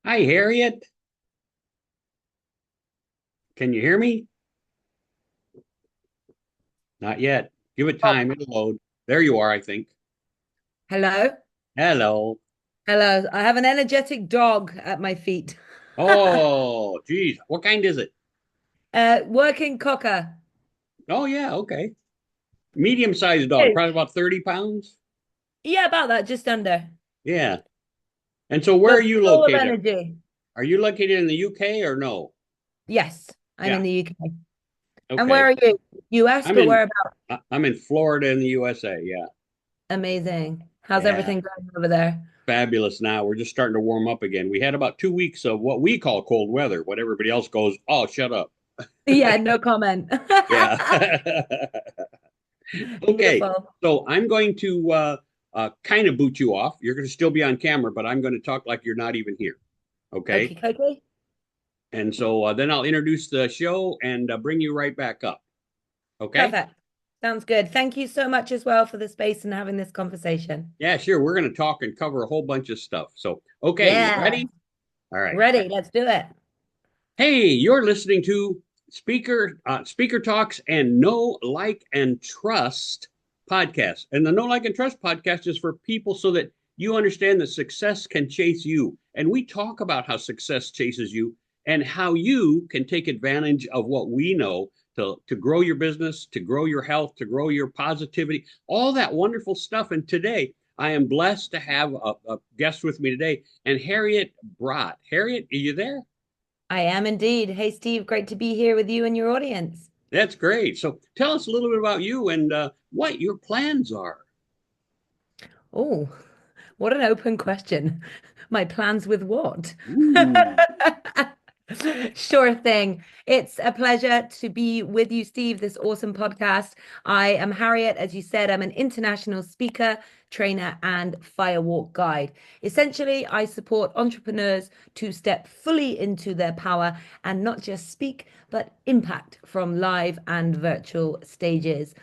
Hi, Harriet. Can you hear me? Not yet. Give it Oh, time. It'll load. There you are, I think. hello. Hello. Hello. I have an energetic dog at my feet. Oh, geez. What kind is it? Working cocker. Oh, yeah. Okay. Medium-sized dog, Hey. probably about 30 pounds. Yeah, about that, just under. Yeah. And so where are But you full of located? energy. Are you located in the UK or no? Yes, I'm in Yeah. the UK. And where Okay. are you? US, I'm but in where about? I'm in Florida in the USA. Yeah. Amazing. How's Yeah. everything going over there? Fabulous now. We're just starting to warm up again. We had about 2 weeks of what we call cold weather, what everybody else goes, oh, shut up. Yeah, no comment. Yeah. Okay, Beautiful. so I'm going to kind of boot you off. You're going to still be on camera, but I'm going to talk like you're not even here. Okay. Okay, okay. And so then I'll introduce the show and bring you right back up. Okay. Perfect. Sounds good. Thank you so much as well for the space and having this conversation. Yeah, sure. We're going to talk and cover a whole bunch of stuff. So, okay, you Yeah. ready? All right. Ready. Let's do it. Hey, you're listening to Speaker Talks and Know, Like, and Trust podcast. And the Know, Like, and Trust podcast is for people so that you understand that success can chase you. And we talk about how success chases you and how you can take advantage of what we know to grow your business, to grow your health, to grow your positivity, all that wonderful stuff. And today, I am blessed to have a guest with me today, and Harriet Bratt. Harriet, are you there? I am indeed. Hey, Steve, great to be here with you and your audience. That's great. So tell us a little bit about you and what your plans are. Oh, what an open question. My plans with what? Ooh. Sure thing. It's a pleasure to be with you, Steve, this awesome podcast. I am Harriet. As you said, I'm an international speaker, trainer, and firewalk guide. Essentially, I support entrepreneurs to step fully into their power and not just speak, but impact from live and virtual stages.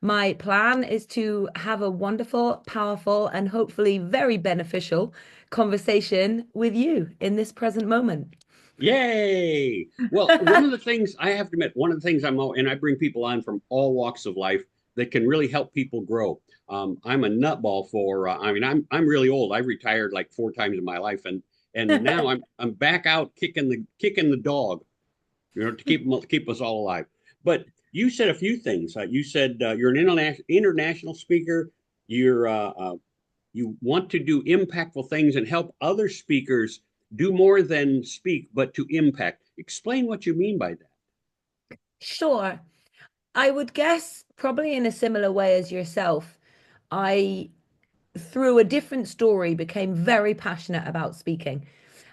My plan is to have a wonderful, powerful, and hopefully very beneficial conversation with you in this present moment. Yay. Well, one of the things I have to admit, one of the things and I bring people on from all walks of life that can really help people grow. I'm a nutball I'm really old. I've retired like 4 times in my life, and now I'm back out kicking the dog, to keep us all alive. But you said a few things. You said you're an international speaker. You're you want to do impactful things and help other speakers do more than speak, but to impact. Explain what you mean by that. Sure. I would guess probably in a similar way as yourself. I through a different story, became very passionate about speaking.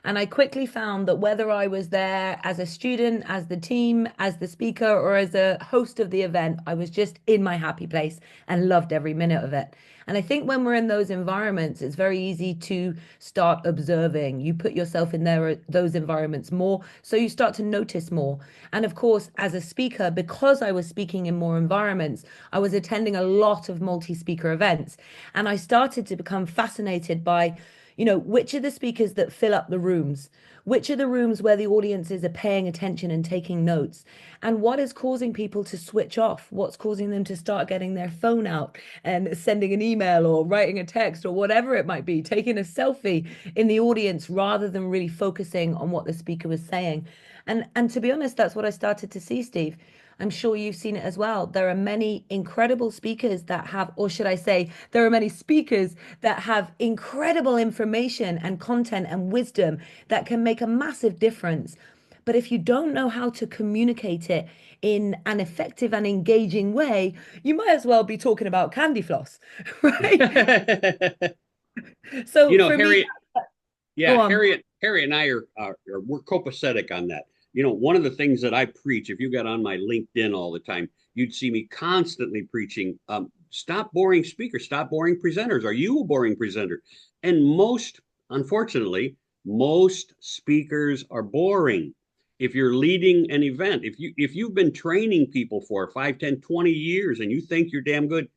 And I quickly found that whether I was there as a student, as the team, as the speaker, or as a host of the event, I was just in my happy place and loved every minute of it. And I think when we're in those environments, it's very easy to start observing. You put yourself in there, those environments more, so you start to notice more. And of course, as a speaker, because I was speaking in more environments, I was attending a lot of multi-speaker events. And I started to become fascinated by, which are the speakers that fill up the rooms? Which are the rooms where the audiences are paying attention and taking notes? And what is causing people to switch off? What's causing them to start getting their phone out and sending an email or writing a text or whatever it might be, taking a selfie in the audience rather than really focusing on what the speaker was saying? And to be honest, that's what I started to see, Steve. I'm sure you've seen it as well. There are many incredible speakers that have, or should I say, there are many speakers that have incredible information and content and wisdom that can make a massive difference. But if you don't know how to communicate it in an effective and engaging way, you might as well be talking about candy floss, right? You So know, for me, Harriet, yeah, go on. Harriet and I we're copacetic on that. One of the things that I preach, if you got on my LinkedIn all the time, you'd see me constantly preaching, stop boring speakers, stop boring presenters. Are you a boring presenter? And unfortunately, most speakers are boring. If you're leading an event, if you've been training people for 5, 10, 20 years and you think you're damn good,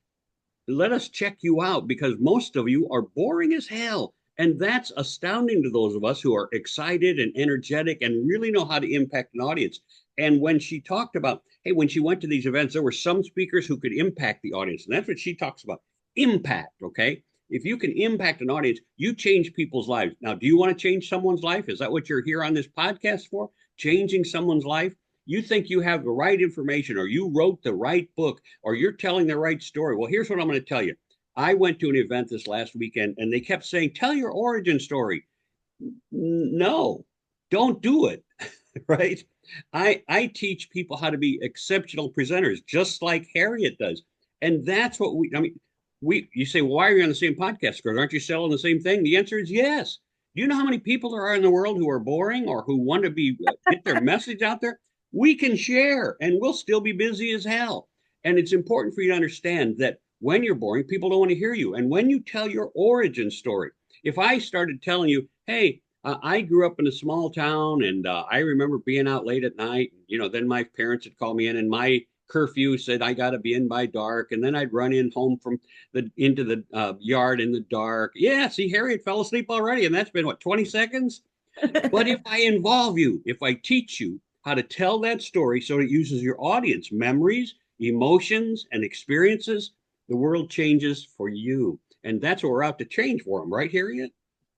let us check you out because most of you are boring as hell. And that's astounding to those of us who are excited and energetic and really know how to impact an audience. And when she talked about, hey, when she went to these events, there were some speakers who could impact the audience. And that's what she talks about, impact. Okay. If you can impact an audience, you change people's lives. Now, do you want to change someone's life? Is that what you're here on this podcast for? Changing someone's life? You think you have the right information, or you wrote the right book, or you're telling the right story. Well, here's what I'm going to tell you. I went to an event this last weekend and they kept saying, tell your origin story. No, don't do it. Right? I teach people how to be exceptional presenters, just like Harriet does. And that's what I mean, you say, well, why are you on the same podcast? Because aren't you selling the same thing? The answer is yes. Do you know how many people there are in the world who are boring or who want to be get their message out there? We can share and we'll still be busy as hell. And it's important for you to understand that when you're boring, people don't want to hear you. And when you tell your origin story, if I started telling you, hey, I grew up in a small town and I remember being out late at night. Then my parents would call me in and my curfew said I got to be in by dark. And then I'd run in home from into the yard in the dark. Yeah, see, Harriet fell asleep already. And that's been what, 20 seconds? But if I involve you, if I teach you how to tell that story so it uses your audience memories, emotions, and experiences, the world changes for you. And that's what we're out to change for them, right, Harriet?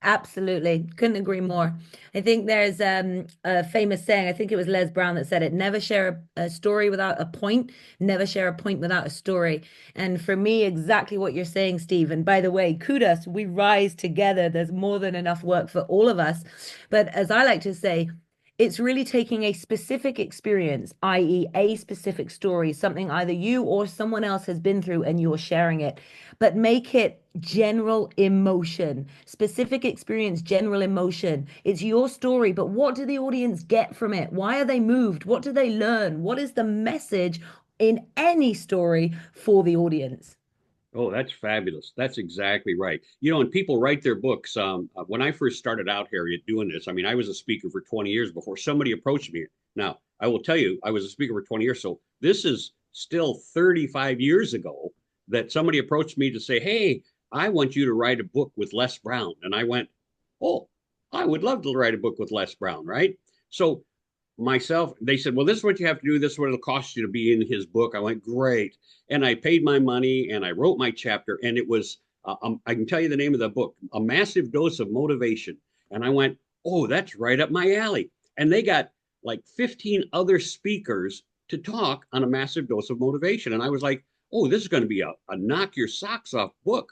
Absolutely. Couldn't agree more. I think there's a famous saying, I think it was Les Brown that said it, never share a story without a point, never share a point without a story. And for me, exactly what you're saying, Steve. And by the way, kudos, we rise together. There's more than enough work for all of us. But as I like to say, it's really taking a specific experience, i.e., a specific story, something either you or someone else has been through, and you're sharing it, but make it general emotion, specific experience, general emotion. It's your story, but what do the audience get from it? Why are they moved? What do they learn? What is the message in any story for the audience? Oh, that's fabulous. That's exactly right. And people write their books. When I first started out, Harriet, doing this, I mean, I was a speaker for 20 years before somebody approached me. Now, I will tell you, I was a speaker for 20 years. So this is still 35 years ago that somebody approached me to say, hey, I want you to write a book with Les Brown. And I went, oh, I would love to write a book with Les Brown, right? So myself, they said, well, this is what you have to do. This is what it'll cost you to be in his book. I went, great. And I paid my money and I wrote my chapter. And it was, I can tell you the name of the book, A Massive Dose of Motivation. And I went, oh, that's right up my alley. And they got like 15 other speakers to talk on A Massive Dose of Motivation. And I was like, oh, this is going to be a knock your socks off book.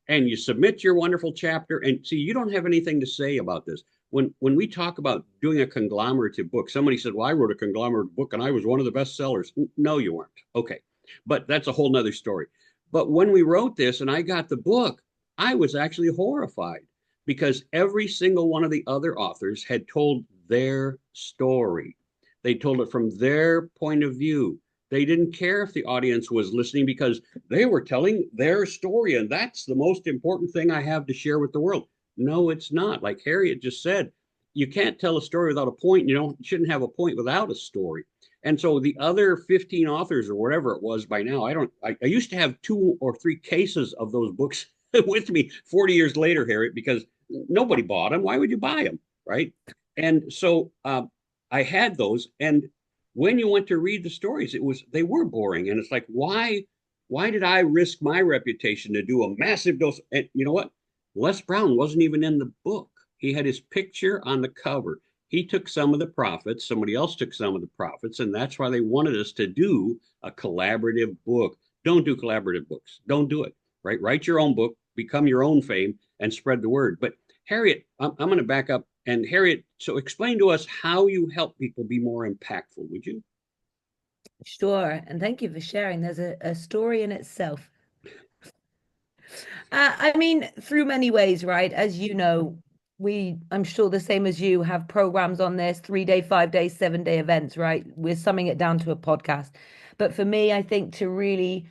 And you submit your wonderful chapter. And see, you don't have anything to say about this when we talk about doing a conglomerative book, somebody said, well, I wrote a conglomerate book and I was one of the best sellers. No, you weren't. Okay. But that's a whole nother story. But when we wrote this and I got the book, I was actually horrified because every single one of the other authors had told their story. They told it from their point of view. They didn't care if the audience was listening because they were telling their story. And that's the most important thing I have to share with the world. No, it's not. Like Harriet just said, you can't tell a story without a point. Shouldn't have a point without a story. And so the other 15 authors or whatever it was by now, I used to have 2 or 3 cases of those books with me 40 years later, Harriet, because nobody bought them. Why would you buy them? Right. And so I had those. And when you went to read the stories, they were boring. And it's like, why did I risk my reputation to do a massive dose? And you know what? Les Brown wasn't even in the book. He had his picture on the cover. He took some of the profits, somebody else took some of the profits, and that's why they wanted us to do a collaborative book. Don't do collaborative books. Don't do it. Right? Write your own book, become your own fame, and spread the word. But Harriet, I'm going to back up. And Harriet, so explain to us how you help people be more impactful, would you? Sure. And thank you for sharing. There's a story in itself. I mean, through many ways, right? As you know, I'm sure the same as you, have programs on this 3 day, 5 day, 7 day events, right? We're summing it down to a podcast. But for me, I think to really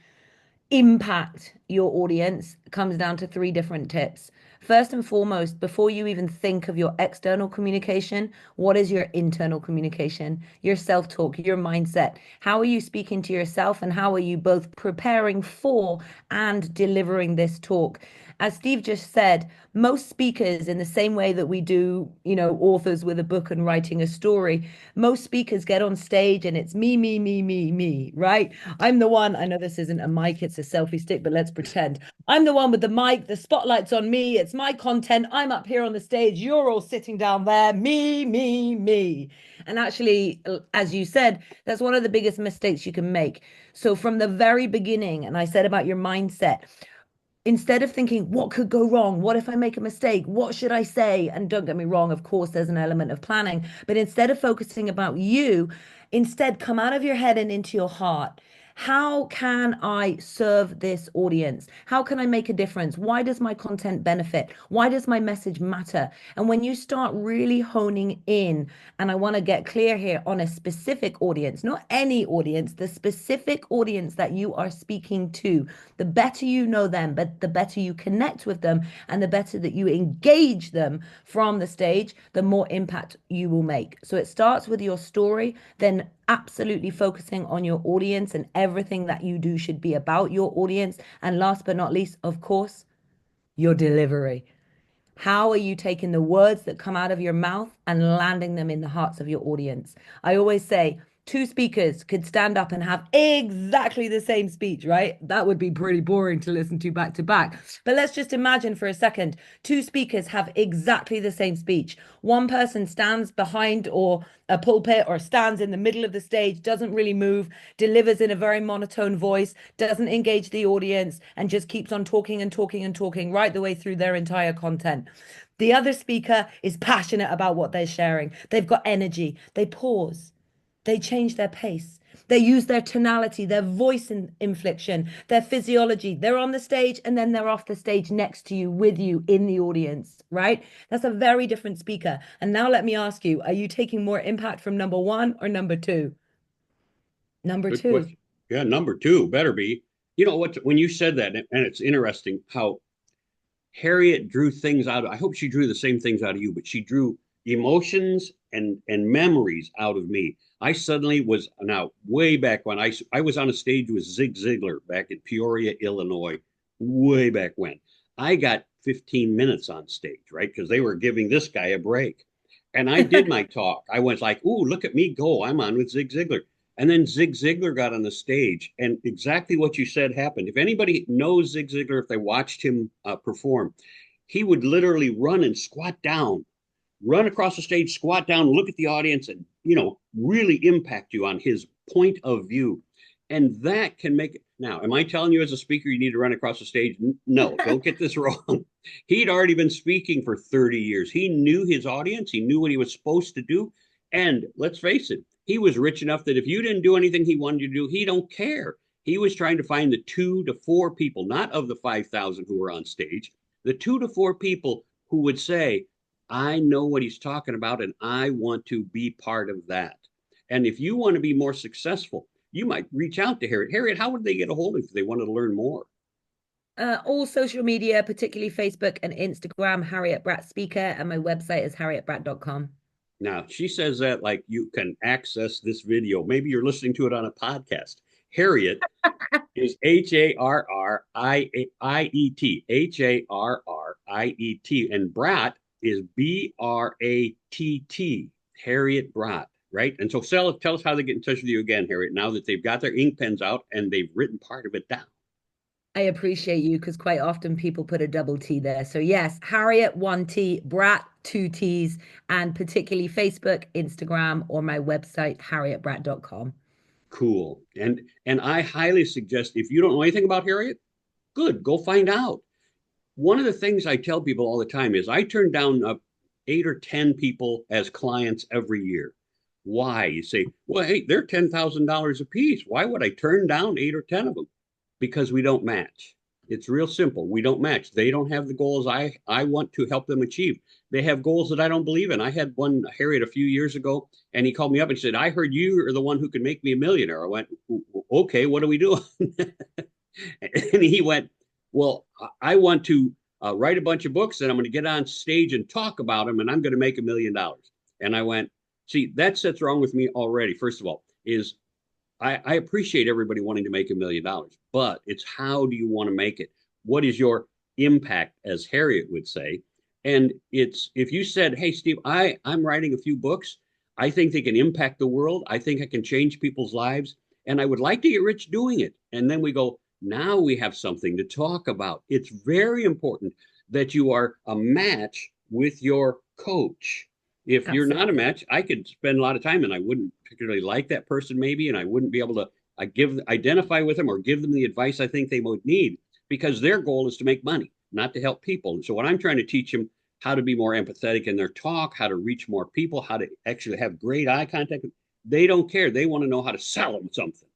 impact your audience comes down to three different tips. First and foremost, before you even think of your external communication, what is your internal communication, your self-talk, your mindset? How are you speaking to yourself, and how are you both preparing for and delivering this talk? As Steve just said, most speakers, in the same way that we do, authors with a book and writing a story, most speakers get on stage and it's me, me, me, me, me, right? I'm the one. I know this isn't a mic, it's a selfie stick, but let's pretend. I'm the one with the mic, the spotlight's on me, it's my content. I'm up here on the stage, you're all sitting down there, me, me, me. And actually, as you said, that's one of the biggest mistakes you can make. So, from the very beginning, and I said about your mindset, instead of thinking, what could go wrong? What if I make a mistake? What should I say? And don't get me wrong, of course, there's an element of planning, but instead of focusing about you, instead come out of your head and into your heart. How can I serve this audience? How can I make a difference? Why does my content benefit? Why does my message matter? And when you start really honing in, and I want to get clear here on a specific audience, not any audience, the specific audience that you are speaking to, the better you know them, but the better you connect with them, and the better that you engage them from the stage, the more impact you will make. So it starts with your story, then absolutely focusing on your audience, and everything that you do should be about your audience. And last but not least, of course, your delivery. How are you taking the words that come out of your mouth and landing them in the hearts of your audience? I always say two speakers could stand up and have exactly the same speech, right? That would be pretty boring to listen to back to back. But let's just imagine for a second two speakers have exactly the same speech. One person stands behind or a pulpit or stands in the middle of the stage, doesn't really move, delivers in a very monotone voice, doesn't engage the audience, and just keeps on talking and talking and talking right the way through their entire content. The other speaker is passionate about what they're sharing. They've got energy. They pause. They change their pace. They use their tonality, their voice inflection, their physiology. They're on the stage and then they're off the stage next to you, with you in the audience, right? That's a very different speaker. And now let me ask you, are you taking more impact from number one or number two? Number Good two. question. Yeah, number two better be. You know what? When you said that, and it's interesting how Harriet drew things out. I hope she drew the same things out of you, but she drew emotions and memories out of me. I suddenly was now way back when I was on a stage with Zig Ziglar back in Peoria, Illinois, way back when. I got 15 minutes on stage, right? Because they were giving this guy a break. And I did my talk. I was like, "Ooh, look at me go. I'm on with Zig Ziglar." And then Zig Ziglar got on the stage, and exactly what you said happened. If anybody knows Zig Ziglar, if they watched him perform, he would literally run and squat down, run across the stage, squat down, look at the audience, and really impact you on his point of view. And that can make it. Now, am I telling you as a speaker you need to run across the stage? No, don't get this wrong. He'd already been speaking for 30 years. He knew his audience, he knew what he was supposed to do. And let's face it, he was rich enough that if you didn't do anything he wanted you to do, he don't care. He was trying to find the 2 to 4 people, not of the 5,000 who were on stage, the 2 to 4 people who would say, I know what he's talking about and I want to be part of that. And if you want to be more successful, you might reach out to Harriet. Harriet, how would they get a hold of you if they wanted to learn more? All social media, particularly Facebook and Instagram, Harriet Bratt Speaker, and my website is harrietbratt.com. Now, she says that like you can access this video. Maybe you're listening to it on a podcast. Harriet is Harriet, Harriet, and Bratt is Bratt, Harriet Bratt, right? And so tell us how they get in touch with you again, Harriet, now that they've got their ink pens out and they've written part of it down. I appreciate you, because quite often people put a double T there. So yes, Harriet 1T, Bratt 2 T's, and particularly Facebook, Instagram, or my website, harrietbratt.com. Cool. And I highly suggest if you don't know anything about Harriet, good, go find out. One of the things I tell people all the time is I turn down 8 or 10 people as clients every year. Why? You say, well, hey, they're $10,000 a piece. Why would I turn down 8 or 10 of them? Because we don't match. It's real simple. We don't match. They don't have the goals I want to help them achieve. They have goals that I don't believe in. I had one, Harriet, a few years ago, and he called me up and said, I heard you are the one who can make me a millionaire. I went, okay, what do we do? And he went, Well, I want to write a bunch of books and I'm going to get on stage and talk about them and I'm going to make $1 million. And I went, see, that's what's wrong with me already. First of all, is I appreciate everybody wanting to make $1 million, but it's how do you want to make it? What is your impact, as Harriet would say? And it's if you said, "Hey, Steve, I'm writing a few books. I think they can impact the world. I think I can change people's lives, and I would like to get rich doing it." And then we go, now we have something to talk about. It's very important that you are a match with your coach. If you're not a Absolutely. match, I could spend a lot of time and I wouldn't particularly like that person maybe, and I wouldn't be able to I give identify with them or give them the advice I think they would need because their goal is to make money, not to help people. And so what I'm trying to teach them how to be more empathetic in their talk, how to reach more people, how to actually have great eye contact. They don't care. They want to know how to sell them something.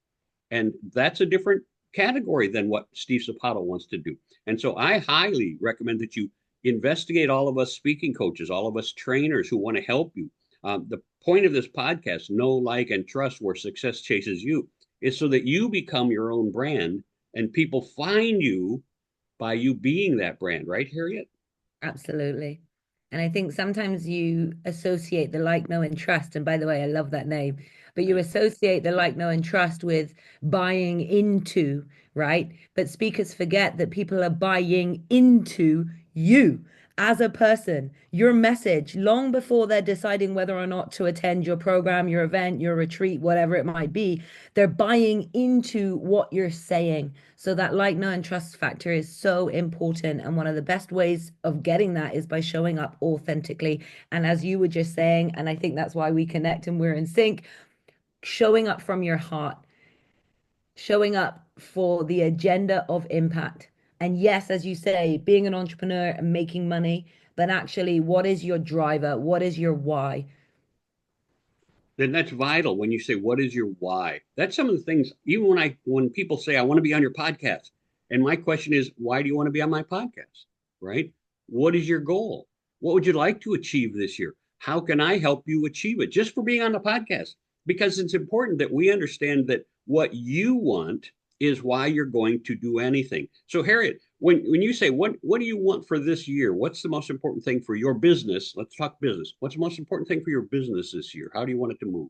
And that's a different category than what Steve Sapato wants to do. And so I highly recommend that you investigate all of us speaking coaches, all of us trainers who want to help you. The point of this podcast, Know, Like, and Trust, where success chases you, is so that you become your own brand and people find you by you being that brand, right, Harriet? Absolutely. And I think sometimes you associate the like, know, and trust. And by the way, I love that name. But you Right. associate the like, know, and trust with buying into, right? But speakers forget that people are buying into you as a person, your message, long before they're deciding whether or not to attend your program, your event, your retreat, whatever it might be. They're buying into what you're saying. So that like, know, and trust factor is so important. And one of the best ways of getting that is by showing up authentically. And as you were just saying, and I think that's why we connect and we're in sync, showing up from your heart, showing up for the agenda of impact. And yes, as you say, being an entrepreneur and making money, but actually, what is your driver? What is your why? Then that's vital when you say what is your why. That's some of the things. Even when people say I want to be on your podcast, and my question is why do you want to be on my podcast, right? What is your goal? What would you like to achieve this year? How can I help you achieve it just for being on the podcast? Because it's important that we understand that what you want is why you're going to do anything. So Harriet, when you say what do you want for this year, what's the most important thing for your business? Let's talk business. What's the most important thing for your business this year? How do you want it to move?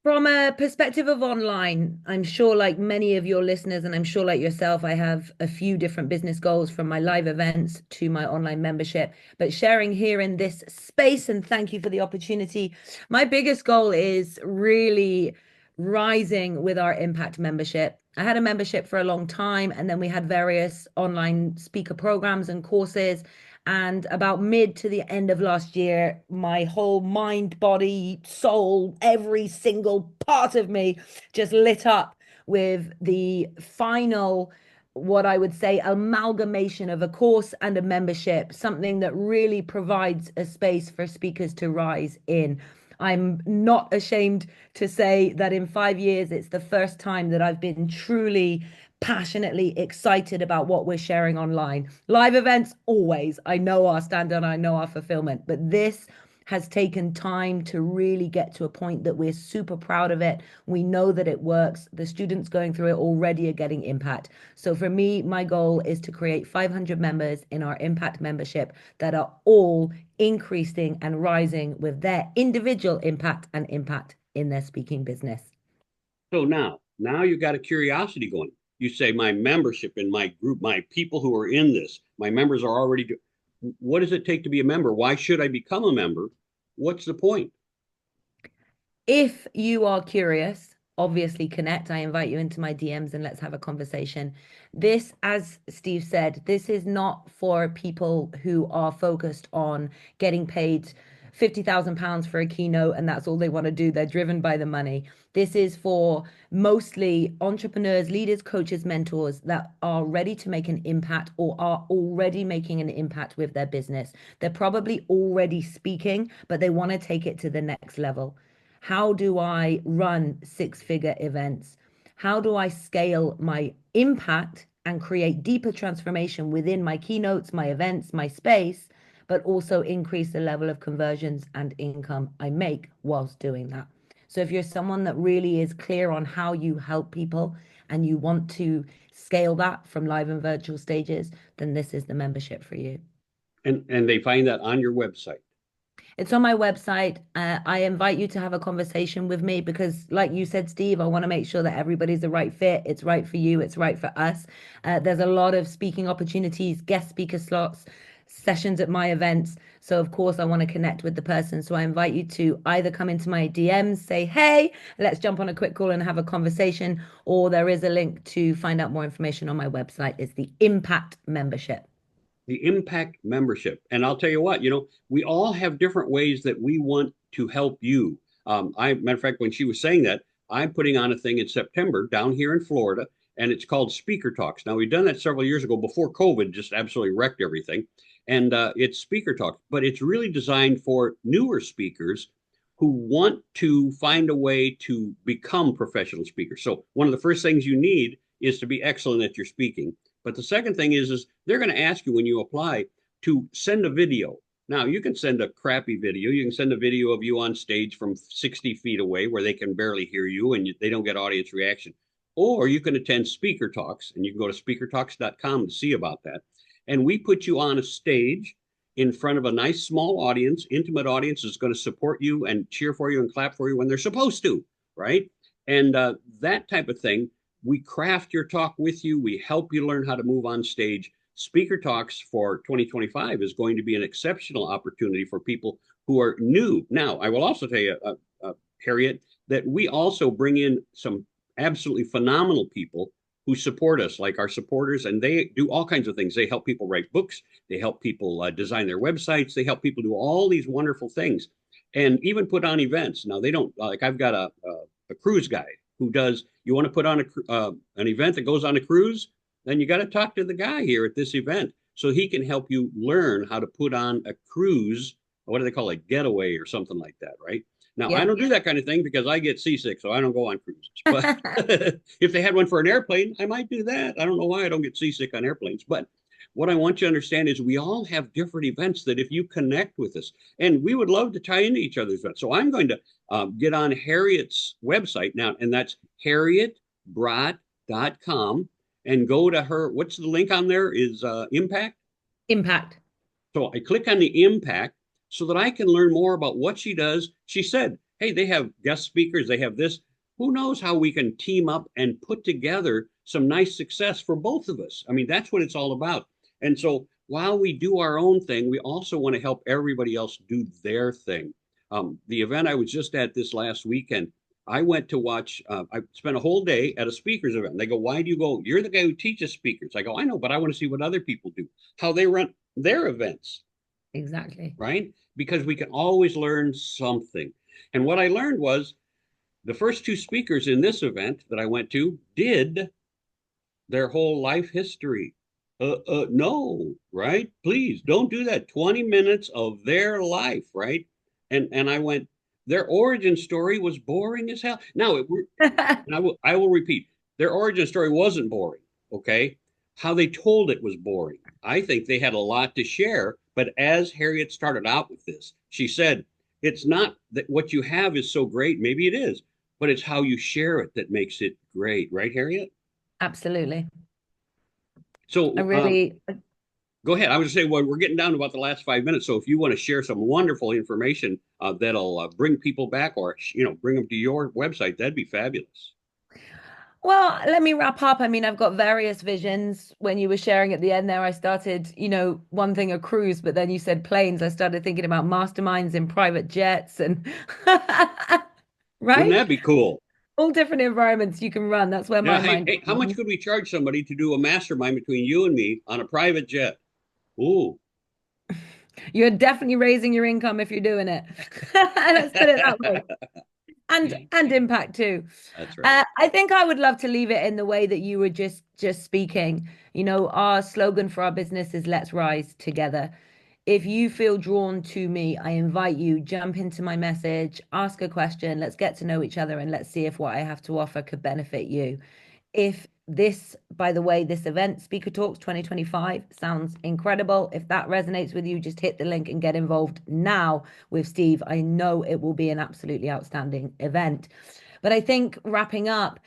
From a perspective of online, I'm sure, like many of your listeners, and I'm sure, like yourself, I have a few different business goals from my live events to my online membership. But sharing here in this space, and thank you for the opportunity. My biggest goal is really rising with our impact membership. I had a membership for a long time, and then we had various online speaker programs and courses. And about mid to the end of last year, my whole mind, body, soul, every single part of me just lit up with the final, what I would say, amalgamation of a course and a membership, something that really provides a space for speakers to rise in. I'm not ashamed to say that in 5 years, it's the first time that I've been truly passionately excited about what we're sharing online. Live events, always. I know our standard, I know our fulfillment, but this has taken time to really get to a point that we're super proud of it. We know that it works. The students going through it already are getting impact. So for me, my goal is to create 500 members in our impact membership that are all increasing and rising with their individual impact and impact in their speaking business. So now you got a curiosity going. You say my membership in my group, my people who are in this, my members are already. What does it take to be a member? Why should I become a member? What's the point? If you are curious, obviously connect. I invite you into my DMs and let's have a conversation. This, as Steve said, this is not for people who are focused on getting paid £50,000 for a keynote and that's all they want to do. They're driven by the money. This is for mostly entrepreneurs, leaders, coaches, mentors that are ready to make an impact or are already making an impact with their business. They're probably already speaking, but they want to take it to the next level. How do I run six-figure events? How do I scale my impact and create deeper transformation within my keynotes, my events, my space, but also increase the level of conversions and income I make whilst doing that? So if you're someone that really is clear on how you help people and you want to scale that from live and virtual stages, then this is the membership for you. And they find that on your website. It's on my website. I invite you to have a conversation with me because, like you said, Steve, I want to make sure that everybody's the right fit. It's right for you, it's right for us. There's a lot of speaking opportunities, guest speaker slots, sessions at my events. So, of course, I want to connect with the person. So, I invite you to either come into my DMs, say, hey, let's jump on a quick call and have a conversation, or there is a link to find out more information on my website. It's the Impact membership. The impact membership. And I'll tell you what, we all have different ways that we want to help you. Matter of fact, when she was saying that, I'm putting on a thing in September down here in Florida, and it's called Speaker Talks. Now, we've done that several years ago before COVID just absolutely wrecked everything. And it's Speaker Talks, but it's really designed for newer speakers who want to find a way to become professional speakers. So, one of the first things you need is to be excellent at your speaking. But the second thing is they're going to ask you when you apply to send a video. Now, you can send a crappy video. You can send a video of you on stage from 60 feet away where they can barely hear you and they don't get audience reaction. Or you can attend Speaker Talks, and you can go to speakertalks.com to see about that. And we put you on a stage in front of a nice small audience, intimate audience is going to support you and cheer for you and clap for you when they're supposed to, right? And that type of thing. We craft your talk with you. We help you learn how to move on stage. Speaker Talks for 2025 is going to be an exceptional opportunity for people who are new. Now, I will also tell you, Harriet, that we also bring in some absolutely phenomenal people who support us, like our supporters, and they do all kinds of things. They help people write books. They help people design their websites. They help people do all these wonderful things and even put on events. Now, they don't, like I've got a cruise guide who does, you want to put on an event that goes on a cruise, then you got to talk to the guy here at this event so he can help you learn how to put on a cruise. What do they call it? Getaway or something like that, right? Now, I Yeah. don't do that kind of thing because I get seasick, so I don't go on cruises. But if they had one for an airplane, I might do that. I don't know why I don't get seasick on airplanes. But what I want you to understand is we all have different events that if you connect with us, and we would love to tie into each other's events. So I'm going to get on Harriet's website now, and that's harrietbratt.com, and go to her. What's the link on there? Is Impact? Impact. So I click on the Impact so that I can learn more about what she does. She said, hey, they have guest speakers, they have this. Who knows how we can team up and put together some nice success for both of us? I mean, that's what it's all about. And so while we do our own thing, we also want to help everybody else do their thing. The event I was just at this last weekend, I went to watch, I spent a whole day at a speakers event. And they go, why do you go? You're the guy who teaches speakers. I go, I know, but I want to see what other people do, how they run their events, Exactly. right? Because we can always learn something. And what I learned was the first two speakers in this event that I went to did their whole life history. No, right? Please don't do that. 20 minutes of their life, right? And I went, their origin story was boring as hell. Now, and I will repeat, their origin story wasn't boring, okay? How they told it was boring. I think they had a lot to share, but as Harriet started out with this, she said, it's not that what you have is so great, maybe it is, but it's how you share it that makes it great, right, Harriet? Absolutely. I So really, go ahead. I was going to say, well, we're getting down to about the last 5 minutes. So if you want to share some wonderful information that'll bring people back or, bring them to your website, that'd be fabulous. well, let me wrap up. I mean, I've got various visions. When you were sharing at the end there, I started, one thing a cruise, but then you said planes. I started thinking about masterminds in private jets and Wouldn't right? that be cool? All different environments you can run. That's where Yeah. my Hey, mind hey, how much goes. could we charge somebody to do a mastermind between you and me on a private jet? Ooh. You're definitely raising your income if you're doing it. Let's put it that way. And impact too. That's right. I think I would love to leave it in the way that you were just speaking. Our slogan for our business is "Let's rise together." If you feel drawn to me, I invite you, jump into my message, ask a question, let's get to know each other, and let's see if what I have to offer could benefit you. If this, by the way, this event, Speaker Talks 2025, sounds incredible. If that resonates with you, just hit the link and get involved now with Steve. I know it will be an absolutely outstanding event. But I think wrapping up,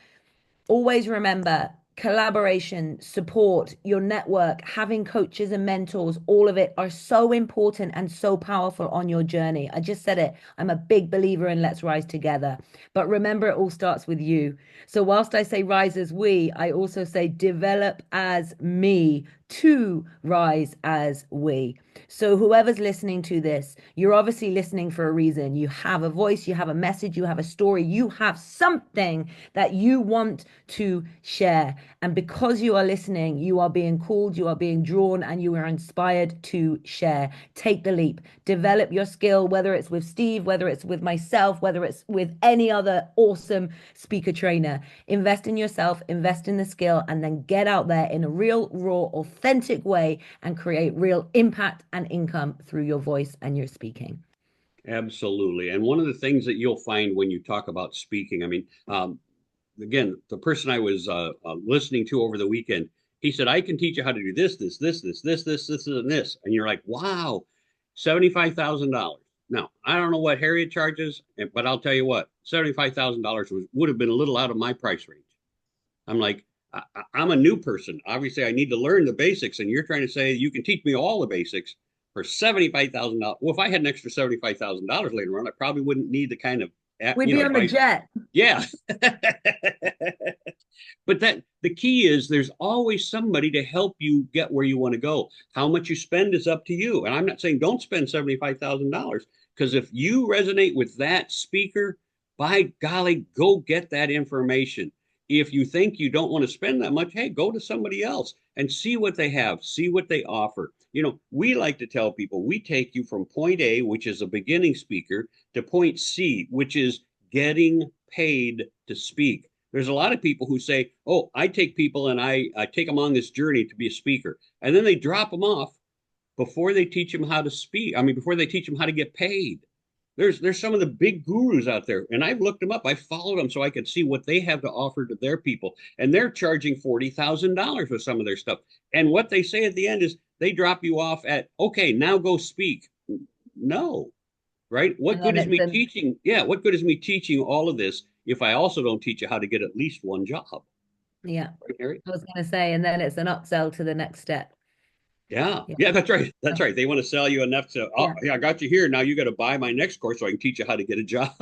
always remember collaboration, support, your network, having coaches and mentors, all of it are so important and so powerful on your journey. I just said it. I'm a big believer in let's rise together. But remember, it all starts with you. So, whilst I say rise as we, I also say develop as me to rise as we. So, whoever's listening to this, you're obviously listening for a reason. You have a voice, you have a message, you have a story, you have something that you want to share. And because you are listening, you are being called, you are being drawn, and you are inspired to share. Take the leap, develop your skill, whether it's with Steve, whether it's with myself, whether it's with any other awesome speaker trainer. Invest in yourself, invest in the skill, and then get out there in a real, raw, authentic way and create real impact and income through your voice and your speaking. Absolutely. And one of the things that you'll find when you talk about speaking, I mean, again, the person I was listening to over the weekend, he said, I can teach you how to do this, and this. And you're like, wow, $75,000. Now, I don't know what Harriet charges, but I'll tell you what, $75,000 would have been a little out of my price range. I'm like, I'm a new person. Obviously, I need to learn the basics. And you're trying to say you can teach me all the basics for $75,000. Well, if I had an extra $75,000 later on, I probably wouldn't need the kind of, We'd be on the advice. jet. Yeah. But that the key is there's always somebody to help you get where you want to go. How much you spend is up to you. And I'm not saying don't spend $75,000 because if you resonate with that speaker, by golly, go get that information. If you think you don't want to spend that much, hey, go to somebody else and see what they have, see what they offer. We like to tell people we take you from point A, which is a beginning speaker, to point C, which is getting paid to speak. There's a lot of people who say, oh, I take people and I take them on this journey to be a speaker. And then they drop them off before they teach them how to speak. I mean, before they teach them how to get paid. There's some of the big gurus out there, and I've looked them up. I followed them so I could see what they have to offer to their people, and they're charging $40,000 for some of their stuff. And what they say at the end is they drop you off at, okay, now go speak. No, right? And What good then is it's me teaching? Yeah, what good is me teaching all of this if I also don't teach you how to get at least one job? yeah, Right, Harry? I was going to say, and then it's an upsell to the next step. Yeah, Yeah. yeah, that's right. That's right. They want to sell you enough to, oh, Yeah. yeah, I got you here. Now you got to buy my next course so I can teach you how to get a job.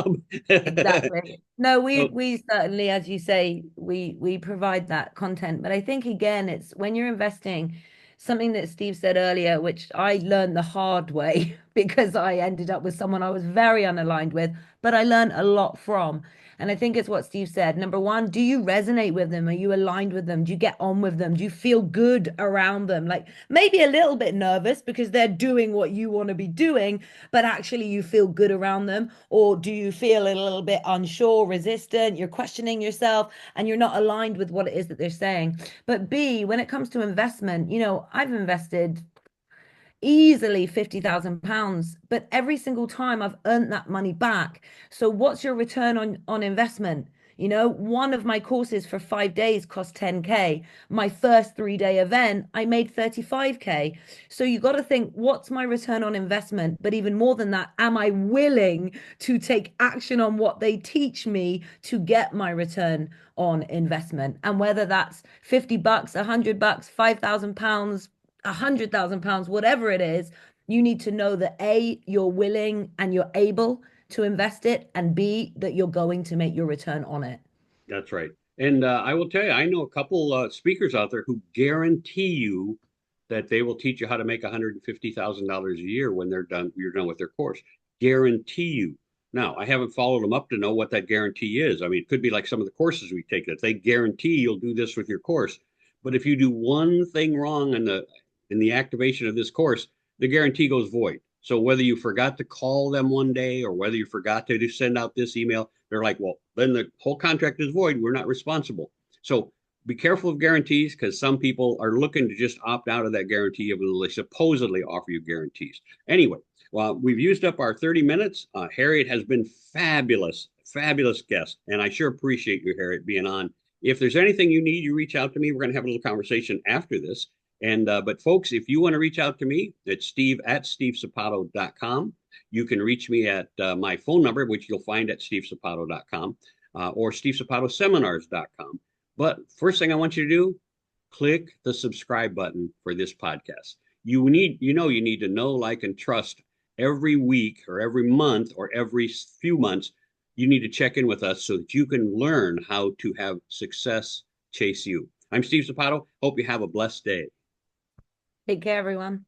Exactly. No, we So we certainly, as you say, we provide that content. But I think again, it's when you're investing, something that Steve said earlier, which I learned the hard way because I ended up with someone I was very unaligned with, but I learned a lot from. And I think it's what Steve said. Number one, do you resonate with them? Are you aligned with them? Do you get on with them? Do you feel good around them? Like maybe a little bit nervous because they're doing what you want to be doing, but actually you feel good around them? Or do you feel a little bit unsure, resistant, you're questioning yourself and you're not aligned with what it is that they're saying? But B, when it comes to investment, I've invested easily £50,000, but every single time I've earned that money back. So what's your return on investment? One of my courses for 5 days cost 10K. My first 3-day event, I made 35K. So you got to think, what's my return on investment? But even more than that, am I willing to take action on what they teach me to get my return on investment? And whether that's $50, $100, £5,000, £100,000, whatever it is, you need to know that A, you're willing and you're able to invest it, and B, that you're going to make your return on it. that's right. And I will tell you, I know a couple speakers out there who guarantee you that they will teach you how to make $150,000 a year when you're done with their course. Guarantee you. Now, I haven't followed them up to know what that guarantee is. I mean, it could be like some of the courses we take that they guarantee you'll do this with your course. But if you do one thing wrong in the activation of this course, the guarantee goes void. So whether you forgot to call them one day or whether you forgot to send out this email, they're like, well, then the whole contract is void. We're not responsible. So be careful of guarantees because some people are looking to just opt out of that guarantee even though they supposedly offer you guarantees. Anyway, well, we've used up our 30 minutes. Harriet has been fabulous, fabulous guest. And I sure appreciate you, Harriet, being on. If there's anything you need, you reach out to me. We're going to have a little conversation after this. And but folks, if you want to reach out to me, it's Steve at stevesapato.com. You can reach me at my phone number, which you'll find at stevesapato.com or stevesapatoseminars.com. But first thing I want you to do, click the subscribe button for this podcast. You need to know, like, and trust every week or every month or every few months. You need to check in with us so that you can learn how to have success chase you. I'm Steve Zapato. Hope you have a blessed day. Take care, everyone.